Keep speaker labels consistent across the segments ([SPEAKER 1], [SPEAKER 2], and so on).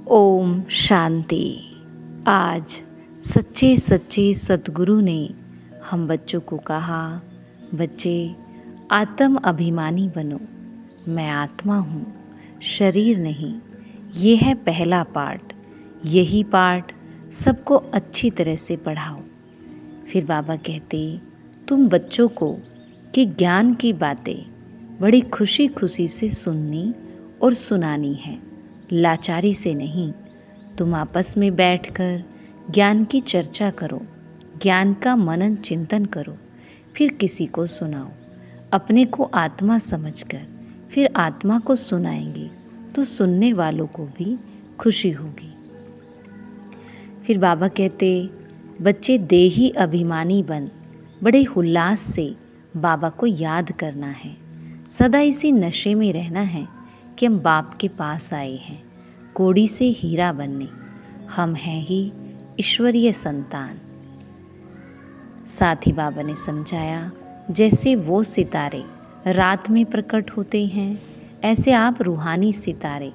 [SPEAKER 1] ओम शांति। आज सच्चे सच्चे सद्गुरु ने हम बच्चों को कहा, बच्चे आत्म अभिमानी बनो। मैं आत्मा हूँ, शरीर नहीं। ये है पहला पाठ। यही पाठ सबको अच्छी तरह से पढ़ाओ। फिर बाबा कहते, तुम बच्चों को कि ज्ञान की बातें बड़ी खुशी खुशी से सुननी और सुनानी है, लाचारी से नहीं। तुम आपस में बैठकर ज्ञान की चर्चा करो, ज्ञान का मनन चिंतन करो, फिर किसी को सुनाओ। अपने को आत्मा समझकर फिर आत्मा को सुनाएंगे तो सुनने वालों को भी खुशी होगी। फिर बाबा कहते, बच्चे देही अभिमानी बन बड़े उल्लास से बाबा को याद करना है। सदा इसी नशे में रहना है कि हम बाप के पास आए हैं, कोड़ी से हीरा बनने। हम हैं ही ईश्वरीय संतान। साथ ही बाबा ने समझाया, जैसे वो सितारे रात में प्रकट होते हैं, ऐसे आप रूहानी सितारे,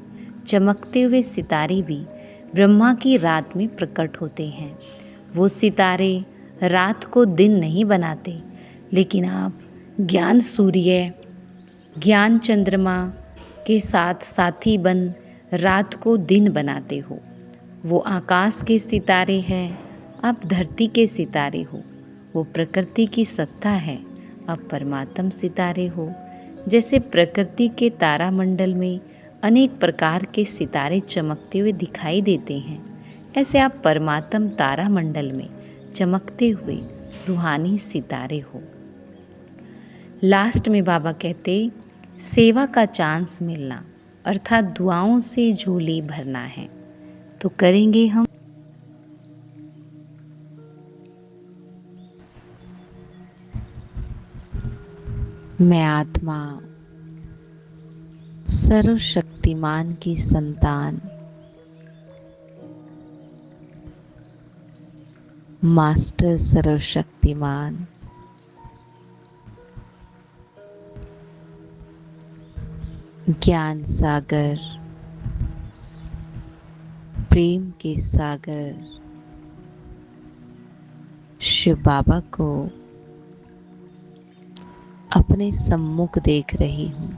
[SPEAKER 1] चमकते हुए सितारे भी ब्रह्मा की रात में प्रकट होते हैं। वो सितारे रात को दिन नहीं बनाते, लेकिन आप ज्ञान सूर्य, ज्ञान चंद्रमा के साथ साथी बन रात को दिन बनाते हो। वो आकाश के सितारे हैं, आप धरती के सितारे हो। वो प्रकृति की सत्ता है, आप परमात्म सितारे हो। जैसे प्रकृति के तारामंडल में अनेक प्रकार के सितारे चमकते हुए दिखाई देते हैं, ऐसे आप परमात्म तारामंडल में चमकते हुए रूहानी सितारे हो। लास्ट में बाबा कहते, सेवा का चांस मिलना अर्थात दुआओं से झोली भरना है, तो करेंगे हम।
[SPEAKER 2] मैं आत्मा सर्वशक्तिमान की संतान, मास्टर सर्वशक्तिमान, ज्ञान सागर, प्रेम के सागर शिव बाबा को अपने सम्मुख देख रही हूँ।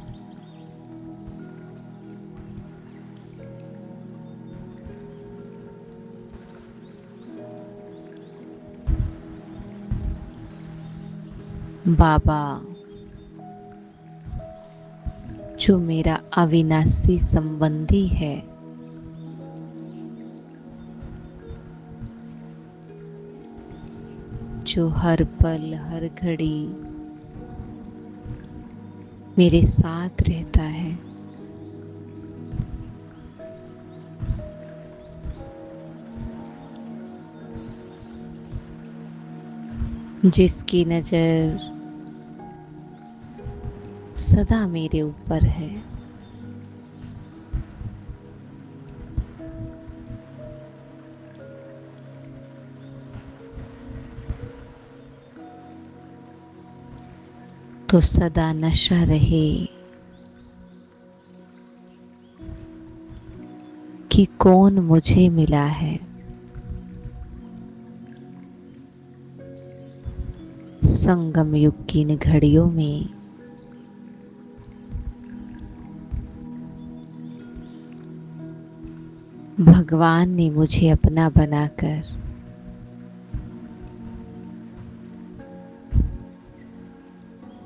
[SPEAKER 2] बाबा जो मेरा अविनाशी संबंधी है, जो हर पल हर घड़ी मेरे साथ रहता है, जिसकी नजर सदा मेरे ऊपर है, तो सदा नशा रहे कि कौन मुझे मिला है। संगम युग की इन घड़ियों में भगवान ने मुझे अपना बनाकर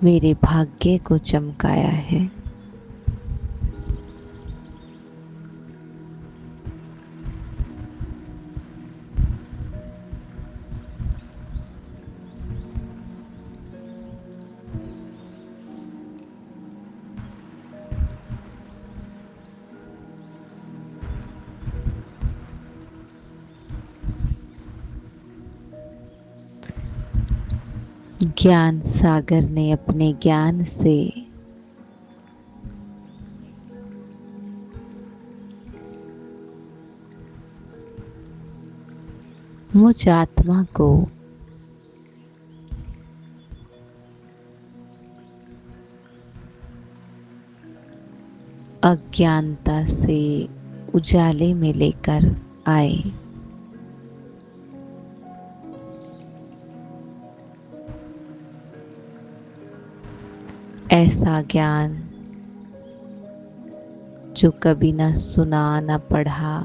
[SPEAKER 2] मेरे भाग्य को चमकाया है। ज्ञान सागर ने अपने ज्ञान से मुझ आत्मा को अज्ञानता से उजाले में लेकर आए। ऐसा ज्ञान जो कभी न सुना न पढ़ा,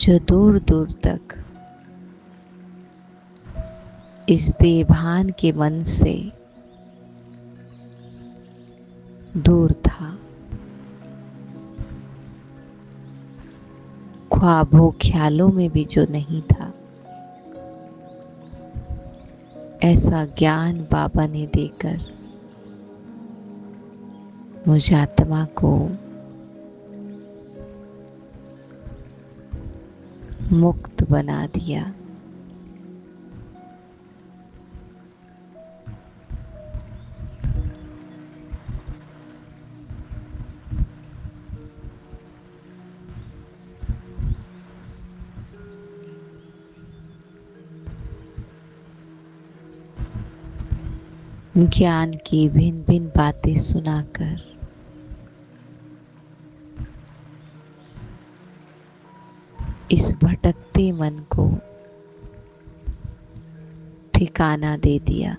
[SPEAKER 2] जो दूर दूर तक इस देभान के मन से दूर था, ख्वाबों ख्यालों में भी जो नहीं था, ऐसा ज्ञान बाबा ने देकर मुझ आत्मा को मुक्त बना दिया। ज्ञान की भिन्न भिन्न बातें सुनाकर इस भटकते मन को ठिकाना दे दिया।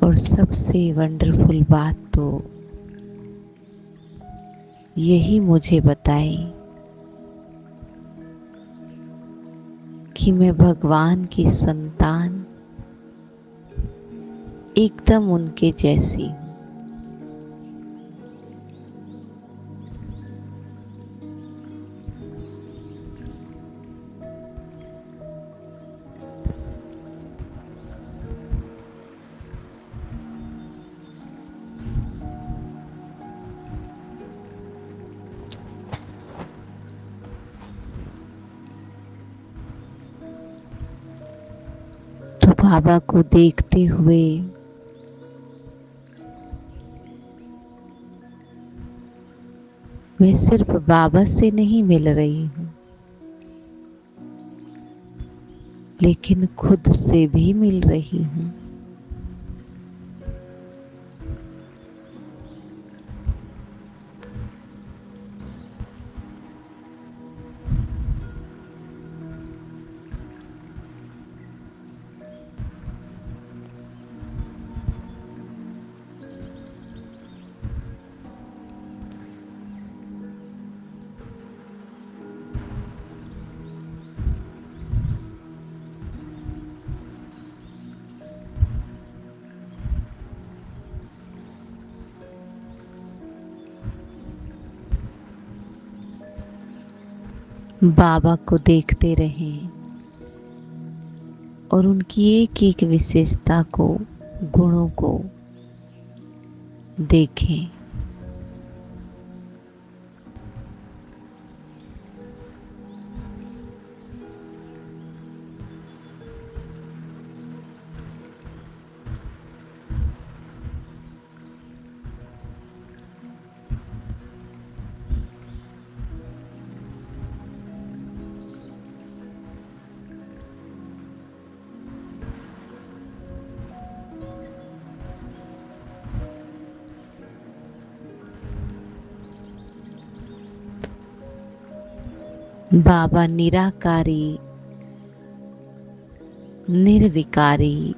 [SPEAKER 2] और सबसे वंडरफुल बात तो यही मुझे बताई कि मैं भगवान की संतान एकदम उनके जैसी हूँ। तो बाबा को देखते हुए मैं सिर्फ बाबा से नहीं मिल रही हूँ, लेकिन खुद से भी मिल रही हूँ। बाबा को देखते रहें और उनकी एक एक विशेषता को, गुणों को देखें। बाबा निराकारी, निर्विकारी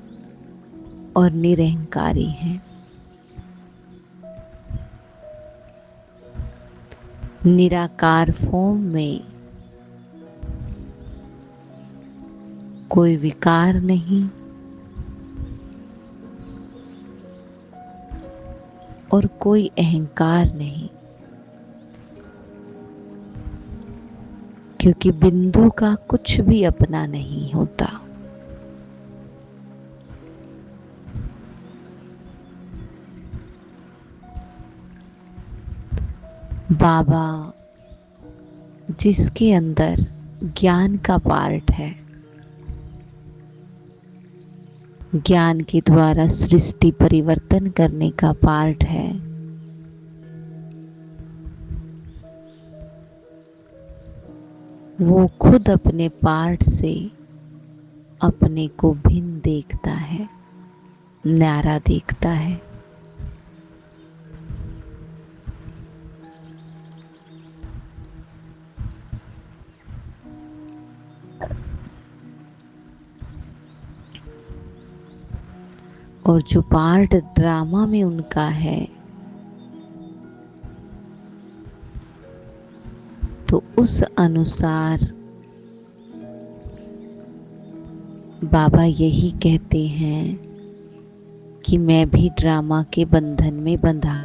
[SPEAKER 2] और निरहंकारी हैं। निराकार फॉर्म में कोई विकार नहीं और कोई अहंकार नहीं, क्योंकि बिंदु का कुछ भी अपना नहीं होता। बाबा जिसके अंदर ज्ञान का पार्ट है, ज्ञान के द्वारा सृष्टि परिवर्तन करने का पार्ट है। वो खुद अपने पार्ट से अपने को भिन्न देखता है, न्यारा देखता है। और जो पार्ट ड्रामा में उनका है, तो उस अनुसार बाबा यही कहते हैं कि मैं भी ड्रामा के बंधन में बंधा।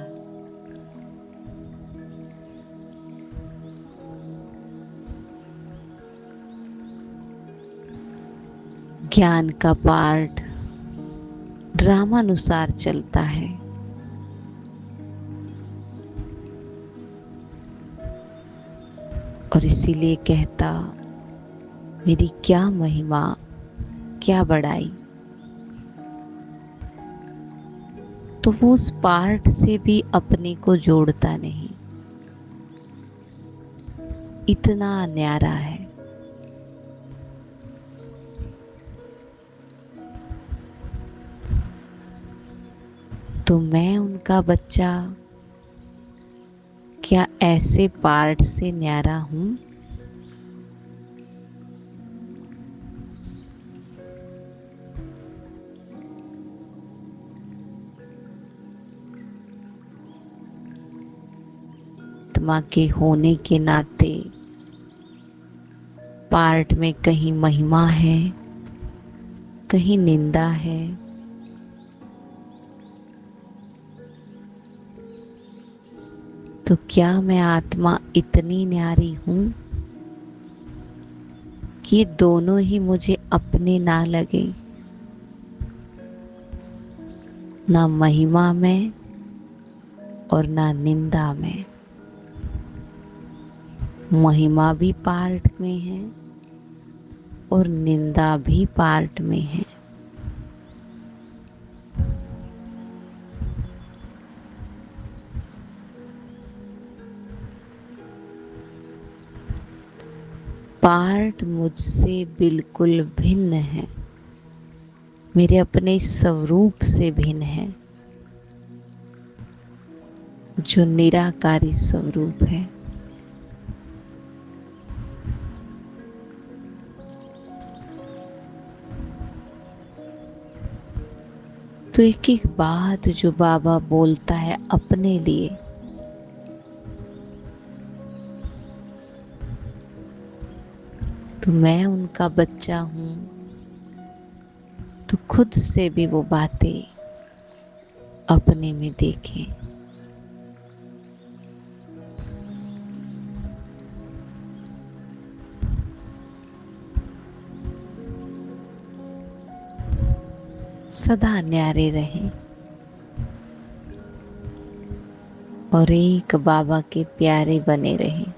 [SPEAKER 2] ज्ञान का पार्ट ड्रामा अनुसार चलता है। और इसीलिए कहता, मेरी क्या महिमा, क्या बड़ाई। तो वो उस पार्ट से भी अपने को जोड़ता नहीं, इतना न्यारा है। तो मैं उनका बच्चा क्या ऐसे पार्ट से न्यारा हूं? आत्मा के होने के नाते पार्ट में कहीं महिमा है, कहीं निंदा है। तो क्या मैं आत्मा इतनी न्यारी हूं कि दोनों ही मुझे अपने ना लगे, ना महिमा में और ना निंदा में। महिमा भी पार्ट में है और निंदा भी पार्ट में है। पार्ट मुझसे बिल्कुल भिन्न है, मेरे अपने स्वरूप से भिन्न है, जो निराकारी स्वरूप है। तो एक एक बात जो बाबा बोलता है अपने लिए, तो मैं उनका बच्चा हूं, तो खुद से भी वो बातें अपने में देखें। सदा न्यारे रहें और एक बाबा के प्यारे बने रहें।